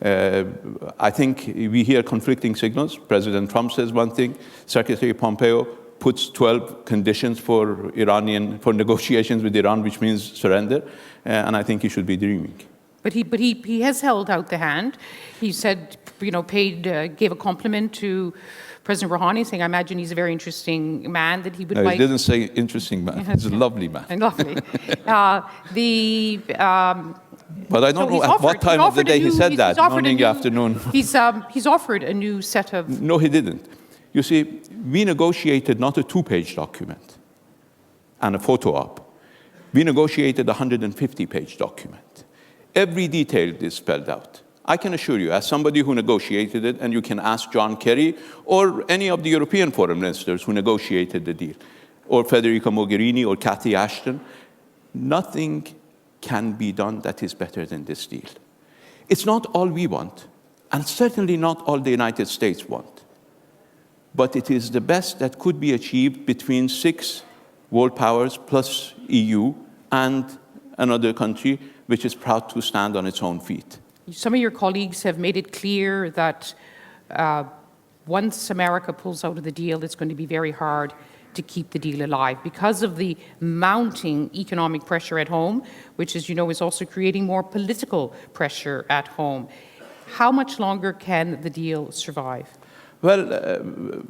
I think we hear conflicting signals. President Trump says one thing. Secretary Pompeo puts 12 conditions for negotiations with Iran, which means surrender. And I think he should be dreaming. But he has held out the hand. He said, gave a compliment to President Rouhani, saying, I imagine he's a very interesting man that he would like. He didn't say interesting man. He's a lovely man. And lovely. But I don't know at what time of the day he said that, morning, afternoon. He's offered a new set of... No, he didn't. You see, we negotiated not a 2-page document and a photo op. We negotiated a 150-page document. Every detail is spelled out. I can assure you, as somebody who negotiated it, and you can ask John Kerry or any of the European foreign ministers who negotiated the deal, or Federica Mogherini or Cathy Ashton, nothing can be done that is better than this deal. It's not all we want, and certainly not all the United States want. But it is the best that could be achieved between 6 world powers plus EU and another country which is proud to stand on its own feet. Some of your colleagues have made it clear that once America pulls out of the deal, it's going to be very hard to keep the deal alive because of the mounting economic pressure at home, which, as you know, is also creating more political pressure at home. How much longer can the deal survive? Well,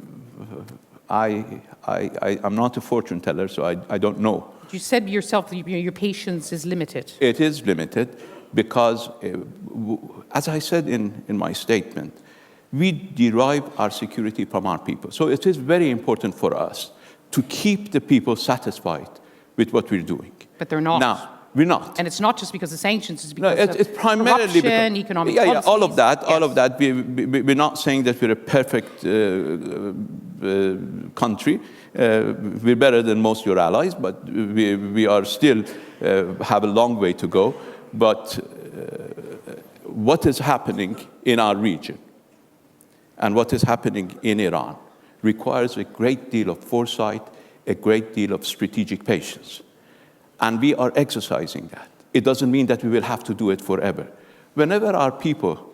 I'm not a fortune teller, so I don't know. You said yourself that your patience is limited. It is limited because, as I said in my statement, we derive our security from our people. So it is very important for us to keep the people satisfied with what we're doing. But they're not. Now, we're not. And it's not just because of sanctions, it's because it's primarily corruption, economic policies. Yeah, all of that, yes. all of that. We're not saying that we're a perfect country. We're better than most of your allies, but we are still have a long way to go. But what is happening in our region and what is happening in Iran requires a great deal of foresight, a great deal of strategic patience. And we are exercising that. It doesn't mean that we will have to do it forever. Whenever our people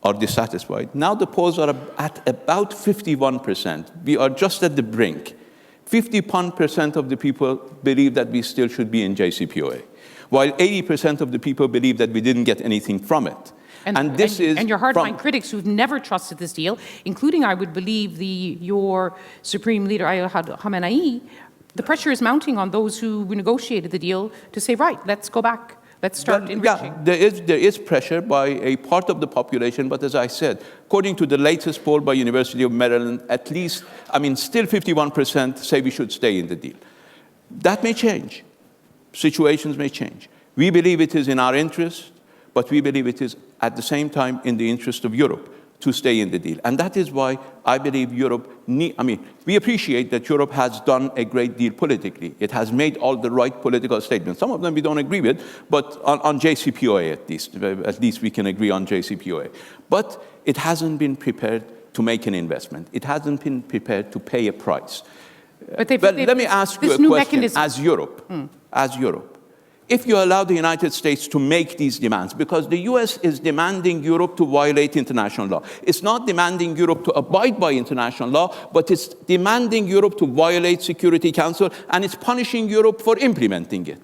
are dissatisfied, now the polls are at about 51%. We are just at the brink. 51% of the people believe that we still should be in JCPOA, while 80% of the people believe that we didn't get anything from it. And your hardline critics who've never trusted this deal, including, I would believe, your supreme leader, Ayatollah Khamenei, the pressure is mounting on those who negotiated the deal to say, right, let's go back. Let's start enriching. Yeah, there is pressure by a part of the population, but as I said, according to the latest poll by University of Maryland, at least, still 51% say we should stay in the deal. That may change. Situations may change. We believe it is in our interest, but we believe it is at the same time in the interest of Europe to stay in the deal. And that is why I believe Europe we appreciate that Europe has done a great deal politically. It has made all the right political statements. Some of them we don't agree with, but on JCPOA at least we can agree on JCPOA. But it hasn't been prepared to make an investment. It hasn't been prepared to pay a price. But let me ask you a question as Europe. If you allow the United States to make these demands, because the US is demanding Europe to violate international law. It's not demanding Europe to abide by international law, but it's demanding Europe to violate Security Council, and it's punishing Europe for implementing it.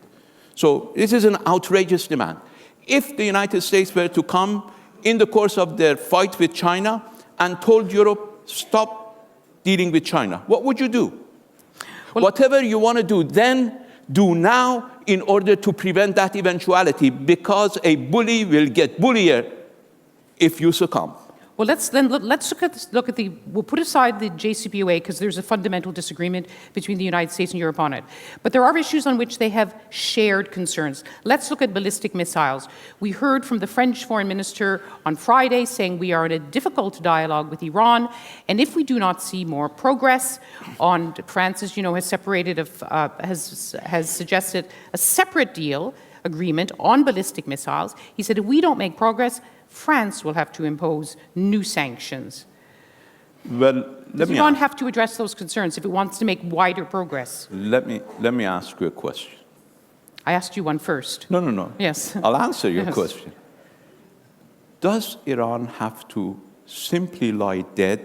So this is an outrageous demand. If the United States were to come in the course of their fight with China and told Europe, stop dealing with China, what would you do? Well, whatever you want to do then, do now in order to prevent that eventuality, because a bully will get bullier if you succumb. Well, let's we'll put aside the JCPOA because there's a fundamental disagreement between the United States and Europe on it. But there are issues on which they have shared concerns. Let's look at ballistic missiles. We heard from the French foreign minister on Friday saying we are in a difficult dialogue with Iran, and if we do not see more progress on, France, as you know, has suggested a separate deal agreement on ballistic missiles. He said if we don't make progress, France will have to impose new sanctions. Well, Does Iran have to address those concerns if it wants to make wider progress? Let me ask you a question. I asked you one first. No. Yes. I'll answer your question. does Iran have to simply lie dead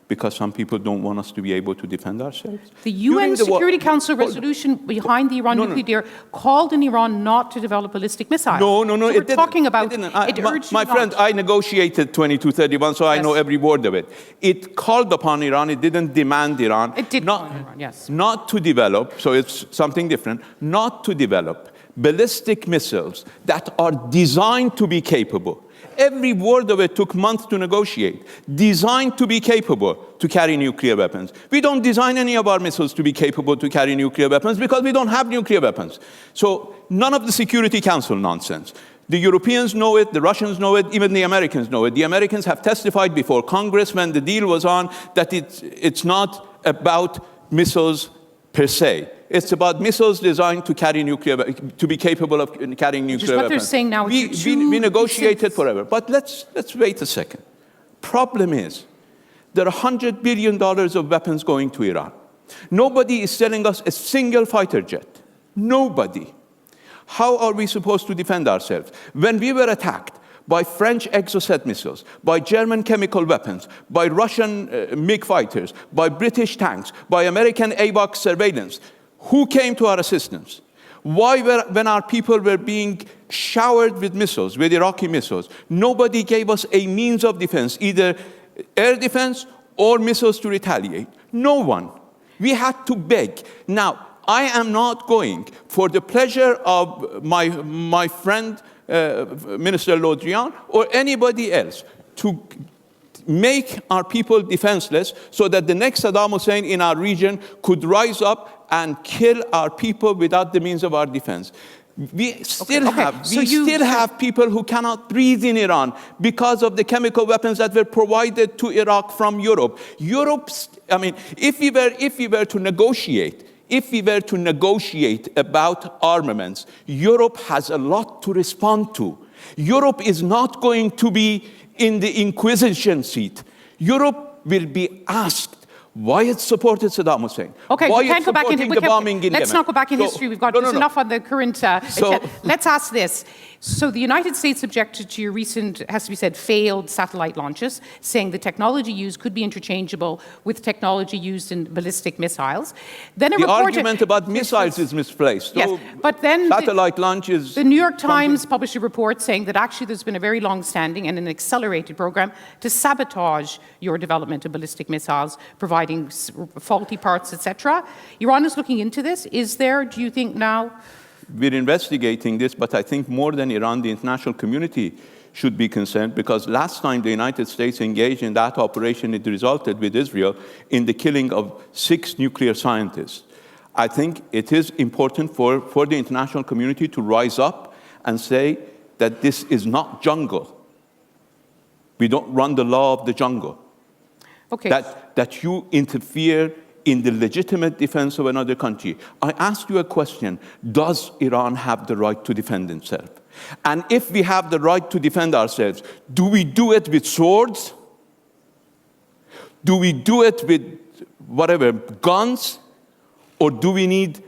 because some people don't want us to be able to defend ourselves? The UN Security Council resolution behind the Iran nuclear deal called on Iran not to develop ballistic missiles. No, so it we're didn't. talking about it didn't. it urged my you friend, not. I negotiated 2231, so I know every word of it. It called upon Iran. It didn't demand Iran. It did call on Iran, yes. Not to develop, so it's something different, not to develop ballistic missiles that are designed to be capable. Every word of it took months to negotiate. Designed to be capable to carry nuclear weapons. We don't design any of our missiles to be capable to carry nuclear weapons because we don't have nuclear weapons. So none of the Security Council nonsense. The Europeans know it, the Russians know it, even the Americans know it. The Americans have testified before Congress when the deal was on that it's not about missiles per se. It's about missiles designed to carry to be capable of carrying nuclear weapons. What they're saying now. We negotiated forever. But let's wait a second. Problem is, there are $100 billion of weapons going to Iran. Nobody is selling us a single fighter jet. Nobody. How are we supposed to defend ourselves? When we were attacked by French Exocet missiles, by German chemical weapons, by Russian MiG fighters, by British tanks, by American AWACS surveillance, who came to our assistance? Why, when our people were being showered with missiles, with Iraqi missiles, nobody gave us a means of defense, either air defense or missiles to retaliate? No one. We had to beg. Now, I am not going for the pleasure of my friend, Minister Le Drian, or anybody else, to make our people defenseless so that the next Saddam Hussein in our region could rise up and kill our people without the means of our defense. We still have people who cannot breathe in Iran because of the chemical weapons that were provided to Iraq from Europe. If we were to negotiate about armaments, Europe has a lot to respond to. Europe is not going to be in the Inquisition seat. Europe will be asked why it supported Saddam Hussein. Okay, why we can't go back into the bombing in Yemen. Let's not go back in history. We've got enough on the current. Let's ask this. So the United States objected to your recent, has to be said, failed satellite launches, saying the technology used could be interchangeable with technology used in ballistic missiles. Then the argument about missiles is misplaced. Yes, but then satellite launches. The New York Times published a report saying that actually there's been a very long-standing and an accelerated program to sabotage your development of ballistic missiles, providing faulty parts, etc. Iran is looking into this. Is there, do you think now? We're investigating this, but I think more than Iran, the international community should be concerned, because last time the United States engaged in that operation, it resulted with Israel in the killing of 6 nuclear scientists. I think it is important for the international community to rise up and say that this is not jungle. We don't run the law of the jungle. Okay. That you interfere in the legitimate defense of another country. I asked you a question: does Iran have the right to defend itself? And if we have the right to defend ourselves, do we do it with swords? Do we do it with guns? Or do we need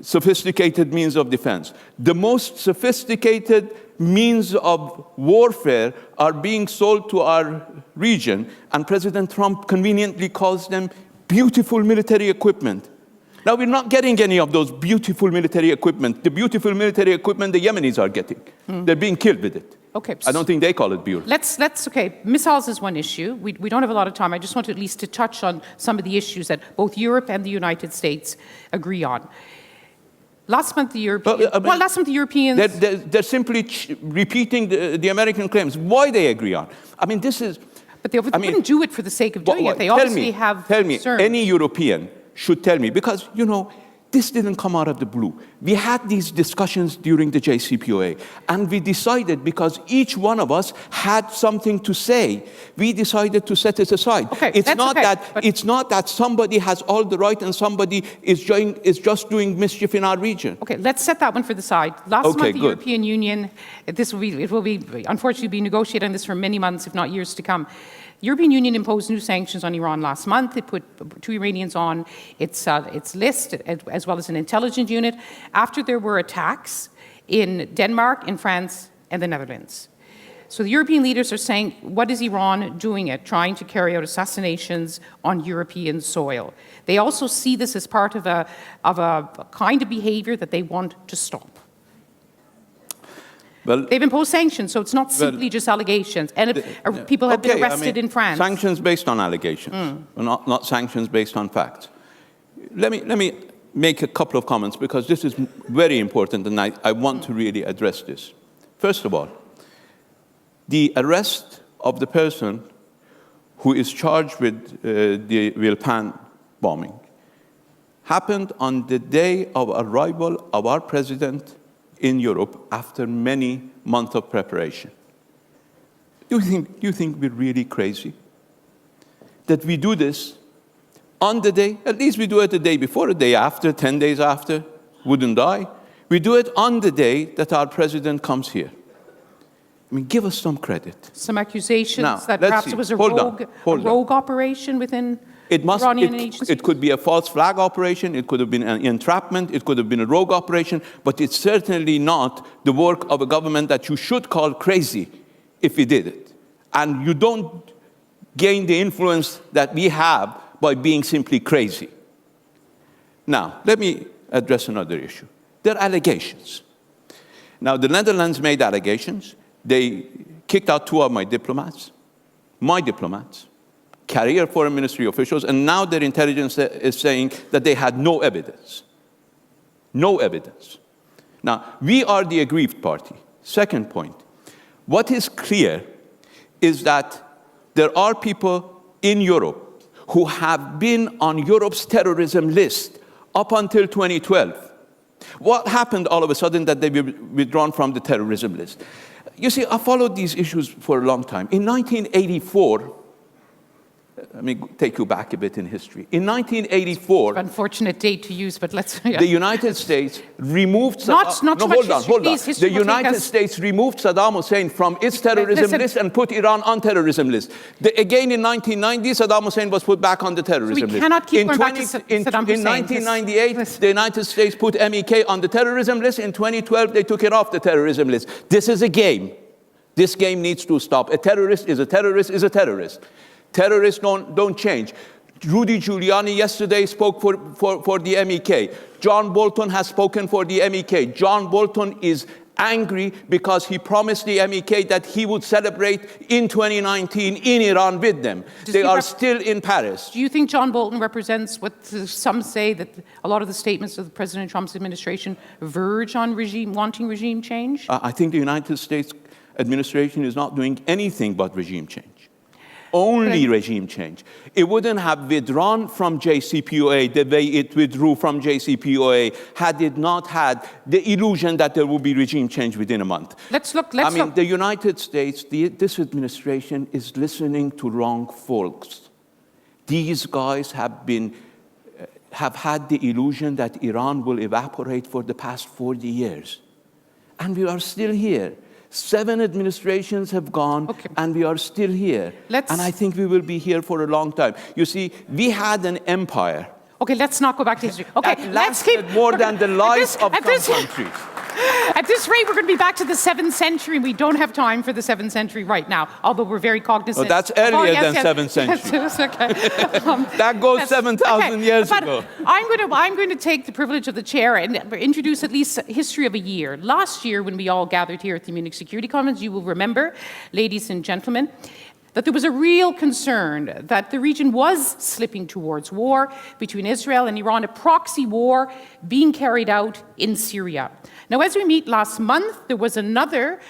sophisticated means of defense? The most sophisticated means of warfare are being sold to our region, and President Trump conveniently calls them beautiful military equipment. Now, we're not getting any of those beautiful military equipment. The beautiful military equipment the Yemenis are getting. They're being killed with it. Okay. I don't think they call it beautiful. Okay, missiles is one issue. We don't have a lot of time. I just want to at least to touch on some of the issues that both Europe and the United States agree on. Last month, the Europeans... They're simply repeating the American claims. Why they agree on? this is... But they wouldn't do it for the sake of doing it. They obviously have concerns. Tell me, any European should tell me, because, this didn't come out of the blue. We had these discussions during the JCPOA, and we decided, because each one of us had something to say, we decided to set it aside. Okay, it's not that somebody has all the right and somebody is just doing mischief in our region. Okay, let's set that one for the side. Last month, the European Union, it will be unfortunately be negotiating this for many months, if not years to come. European Union imposed new sanctions on Iran last month. It put 2 Iranians on its list, as well as an intelligence unit, after there were attacks in Denmark, in France, and the Netherlands. So the European leaders are saying, what is Iran doing it, trying to carry out assassinations on European soil? They also see this as part of a kind of behavior that they want to stop. Well, they've imposed sanctions, so it's not simply just allegations. And people have been arrested in France. Sanctions based on allegations, not sanctions based on facts. Let me make a couple of comments, because this is very important, and I want to really address this. First of all, the arrest of the person who is charged with the Villepin bombing happened on the day of arrival of our president in Europe after many months of preparation. Do you think we're really crazy that we do this on the day? At least we do it the day before, the day after, 10 days after, wouldn't die. We do it on the day that our president comes here. I mean, give us some credit. Some accusations now, that perhaps it was a rogue operation within Iranian agencies? It could be a false flag operation, it could have been an entrapment, it could have been a rogue operation, but it's certainly not the work of a government that you should call crazy if we did it. And you don't gain the influence that we have by being simply crazy. Now, let me address another issue. There are allegations. Now, the Netherlands made allegations. They kicked out 2 of my diplomats, career foreign ministry officials, and now their intelligence is saying that they had no evidence. No evidence. Now, we are the aggrieved party. Second point, what is clear is that there are people in Europe who have been on Europe's terrorism list up until 2012. What happened all of a sudden that they were withdrawn from the terrorism list? You see, I followed these issues for a long time. In 1984, let me take you back a bit in history. In 1984... Unfortunate date to use, but let's... Yeah. The United States removed... The United States removed Saddam Hussein from its terrorism list and put Iran on terrorism list. Again, in 1990, Saddam Hussein was put back on the terrorism list. We cannot keep going back to Saddam Hussein. In 1998, the United States put MEK on the terrorism list. In 2012, they took it off the terrorism list. This is a game. This game needs to stop. A terrorist is a terrorist is a terrorist. Terrorists don't change. Rudy Giuliani yesterday spoke for the MEK. John Bolton has spoken for the MEK. John Bolton is angry because he promised the MEK that he would celebrate in 2019 in Iran with them. They are still in Paris. Do you think John Bolton represents what some say, that a lot of the statements of President Trump's administration verge on wanting regime change? I think the United States administration is not doing anything but regime change. Only regime change. It wouldn't have withdrawn from JCPOA the way it withdrew from JCPOA had it not had the illusion that there would be regime change within a month. The United States, this administration is listening to wrong folks. These guys have had the illusion that Iran will evaporate for the past 40 years. And we are still here. 7 administrations have gone, and we are still here. And I think we will be here for a long time. You see, we had an empire. Okay, let's not go back to history. Okay, let's keep more than the lives of some countries. At this rate, we're going to be back to the 7th century. We don't have time for the 7th century right now, although we're very cognizant. Oh, that's earlier than 7th century. Okay. That goes 7,000 years ago. I'm going to take the privilege of the chair and introduce at least a history of a year. Last year, when we all gathered here at the Munich Security Conference, you will remember, ladies and gentlemen, that there was a real concern that the region was slipping towards war between Israel and Iran, a proxy war being carried out in Syria. Now, as we meet last month, there was another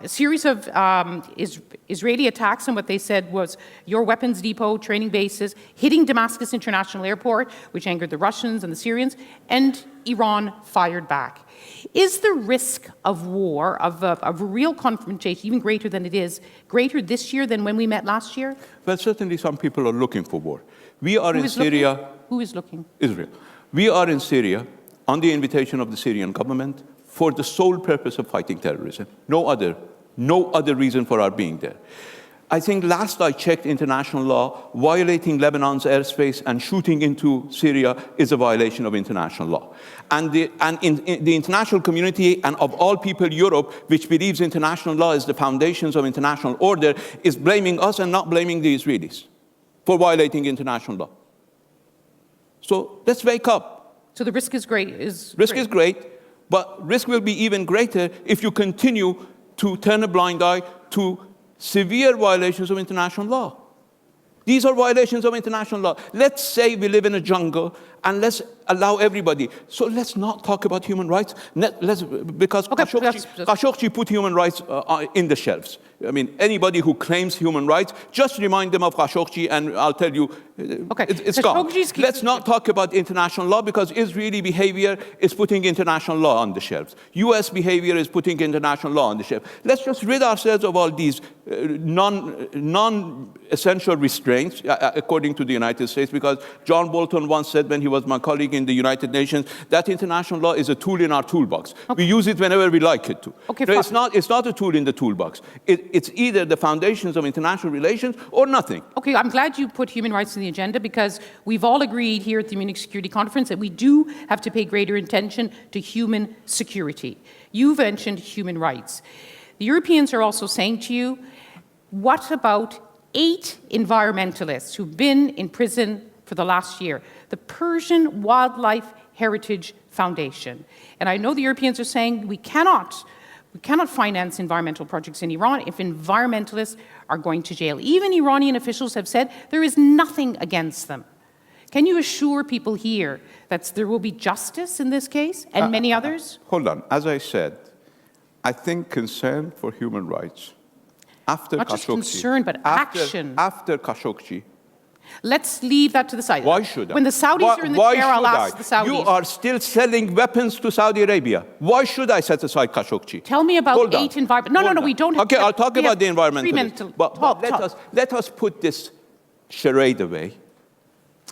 series of Israeli attacks on what they said was your weapons depot, training bases, hitting Damascus International Airport, which angered the Russians and the Syrians, and Iran fired back. Is the risk of war, of a real confrontation, even greater than it is, greater this year than when we met last year? Well, certainly some people are looking for war. We are in Syria. Who is looking? Israel. We are in Syria on the invitation of the Syrian government for the sole purpose of fighting terrorism. No other reason for our being there. I think last I checked international law, violating Lebanon's airspace and shooting into Syria is a violation of international law. And in the international community, and of all people, Europe, which believes international law is the foundations of international order, is blaming us and not blaming the Israelis for violating international law. So let's wake up. So the risk is great. Risk is great, but risk will be even greater if you continue to turn a blind eye to severe violations of international law. These are violations of international law. Let's say we live in a jungle, and let's allow everybody. So let's not talk about human rights, because Khashoggi put human rights in the shelves. I mean, anybody who claims human rights, just remind them of Khashoggi, and I'll tell you, it's gone. Let's not talk about international law, because Israeli behavior is putting international law on the shelves. US behavior is putting international law on the shelf. Let's just rid ourselves of all these non-essential restraints, according to the United States, because John Bolton once said, when he was my colleague in the United Nations, that international law is a tool in our toolbox. We use it whenever we like it to. It's not a tool in the toolbox. It's either the foundations of international relations or nothing. Okay, I'm glad you put human rights on the agenda, because we've all agreed here at the Munich Security Conference that we do have to pay greater attention to human security. You've mentioned human rights. The Europeans are also saying to you, what about 8 environmentalists who've been in prison for the last year? The Persian Wildlife Heritage Foundation. And I know the Europeans are saying we cannot finance environmental projects in Iran if environmentalists are going to jail. Even Iranian officials have said there is nothing against them. Can you assure people here that there will be justice in this case and many others? Hold on. As I said, I think concern for human rights after Not Khashoggi, just concern, but action. After Khashoggi. Let's leave that to the side. Why should I? When the Saudis are in the chair, I'll ask the Saudis. You are still selling weapons to Saudi Arabia. Why should I set aside Khashoggi? Tell me about 8 environment. No, we don't have. Okay, I'll talk about the environmental. But Talk. let us put this charade away,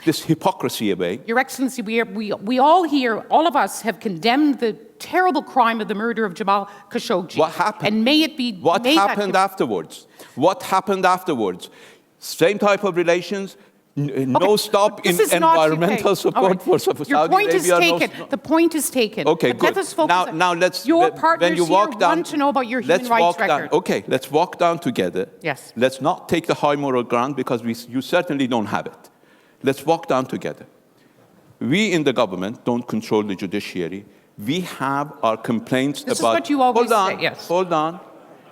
this hypocrisy away. Your Excellency, we all here, all of us have condemned the terrible crime of the murder of Jamal Khashoggi. What happened? And may it be. What happened afterwards? What happened afterwards? Same type of relations. No stop in environmental support for Saudi Arabia. Your point is taken. The point is taken. Okay, good. Let us focus. Now let's. Your partners when you walk here down, want to know about your human rights record. Okay, let's walk down together. Yes. Let's not take the high moral ground, because you certainly don't have it. Let's walk down together. We in the government don't control the judiciary. We have our complaints about. This is what you always say. Yes. Hold on.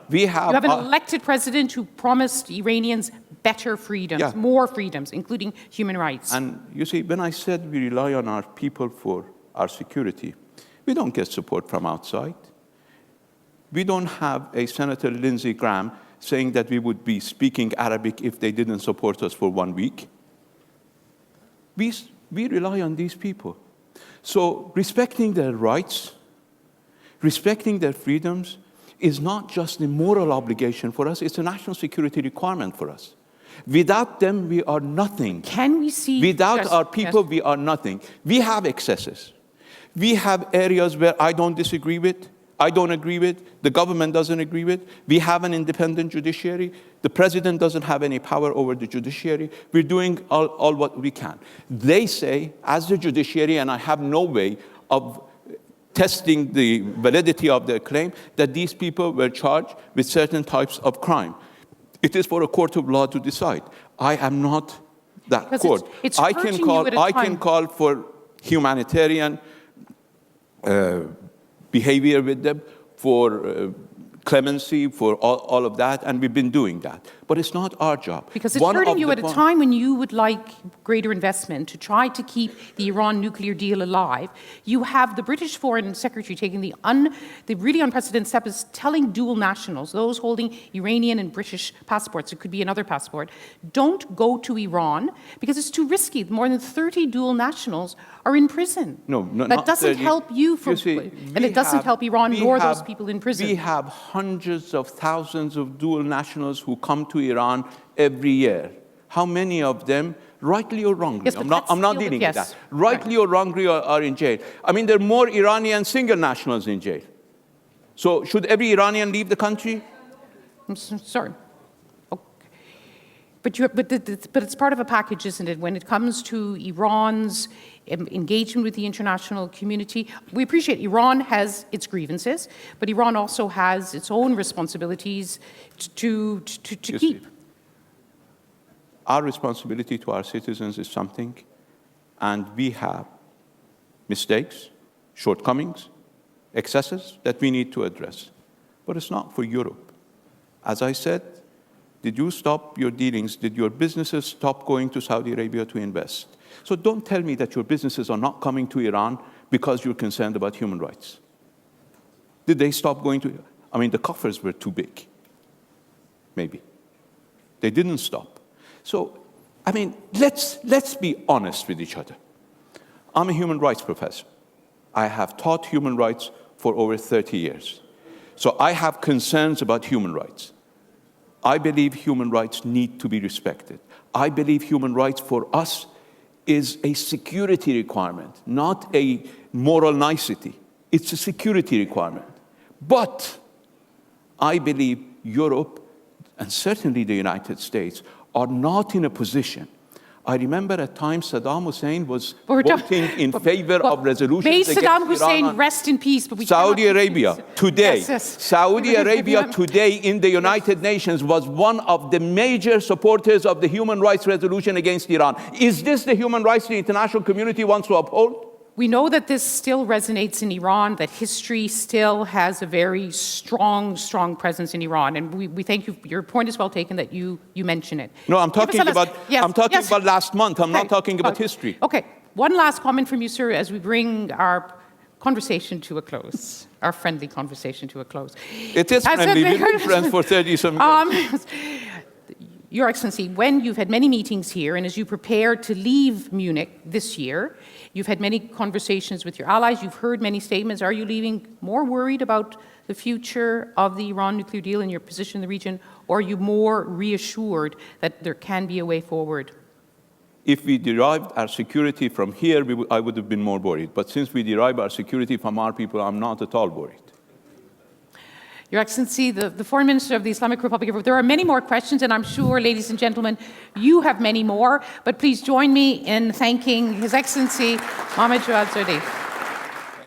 You have an elected president who promised Iranians better freedoms, more freedoms, including human rights. And you see, when I said we rely on our people for our security, we don't get support from outside. We don't have a Senator Lindsey Graham saying that we would be speaking Arabic if they didn't support us for 1 week. We rely on these people. So respecting their rights, respecting their freedoms, is not just a moral obligation for us, it's a national security requirement for us. Without them, we are nothing. Can we see... Without our people, we are nothing. We have excesses. We have areas where I don't disagree with, I don't agree with, the government doesn't agree with. We have an independent judiciary. The president doesn't have any power over the judiciary. We're doing all what we can. They say, as the judiciary, and I have no way of testing the validity of their claim, that these people were charged with certain types of crime. It is for a court of law to decide. I am not that court. I can call for humanitarian behavior with them, for clemency, for all of that, and we've been doing that. But it's not our job. Because it's hurting you at a time when you would like greater investment to try to keep the Iran nuclear deal alive. You have the British Foreign Secretary taking the really unprecedented step is telling dual nationals, those holding Iranian and British passports, it could be another passport, don't go to Iran because it's too risky. More than 30 dual nationals are in prison. No, that doesn't help you, and it doesn't help Iran nor those people in prison. We have hundreds of thousands of dual nationals who come to Iran every year. How many of them, rightly or wrongly, yes, I'm not dealing with that, rightly or wrongly are in jail? I mean, there are more Iranian single nationals in jail. So should every Iranian leave the country? I'm sorry. Okay. But it's part of a package, isn't it? When it comes to Iran's engagement with the international community, we appreciate Iran has its grievances, but Iran also has its own responsibilities to keep. Our responsibility to our citizens is something, and we have mistakes, shortcomings, excesses that we need to address. But it's not for Europe. As I said, did you stop your dealings? Did your businesses stop going to Saudi Arabia to invest? So don't tell me that your businesses are not coming to Iran because you're concerned about human rights. Did they stop going to? I mean, the coffers were too big. Maybe. They didn't stop. So, I mean, let's be honest with each other. I'm a human rights professor. I have taught human rights for over 30 years. So I have concerns about human rights. I believe human rights need to be respected. I believe human rights for us is a security requirement, not a moral nicety. It's a security requirement. But I believe Europe, and certainly the United States, are not in a position. I remember at times Saddam Hussein was voting in favor of resolutions against Iran. May Saddam Hussein rest in peace, but we Saudi Arabia today, yes. Saudi Arabia today in the United Nations was one of the major supporters of the human rights resolution against Iran. Is this the human rights the international community wants to uphold? We know that this still resonates in Iran, that history still has a very strong presence in Iran. And we thank you. Your point is well taken that you mention it. No, I'm talking about about last month. I'm not talking about history. Okay. One last comment from you, sir, as we bring our conversation to a close, our friendly conversation to a close. It is friendly. We've been friends for 30-some years. Your Excellency, when you've had many meetings here, and as you prepare to leave Munich this year, you've had many conversations with your allies, you've heard many statements. Are you leaving more worried about the future of the Iran nuclear deal and your position in the region, or are you more reassured that there can be a way forward? If we derived our security from here, I would have been more worried. But since we derive our security from our people, I'm not at all worried. Your Excellency, the Foreign Minister of the Islamic Republic of Iran, there are many more questions, and I'm sure, ladies and gentlemen, you have many more, but please join me in thanking His Excellency Mohammad Javad Zarif.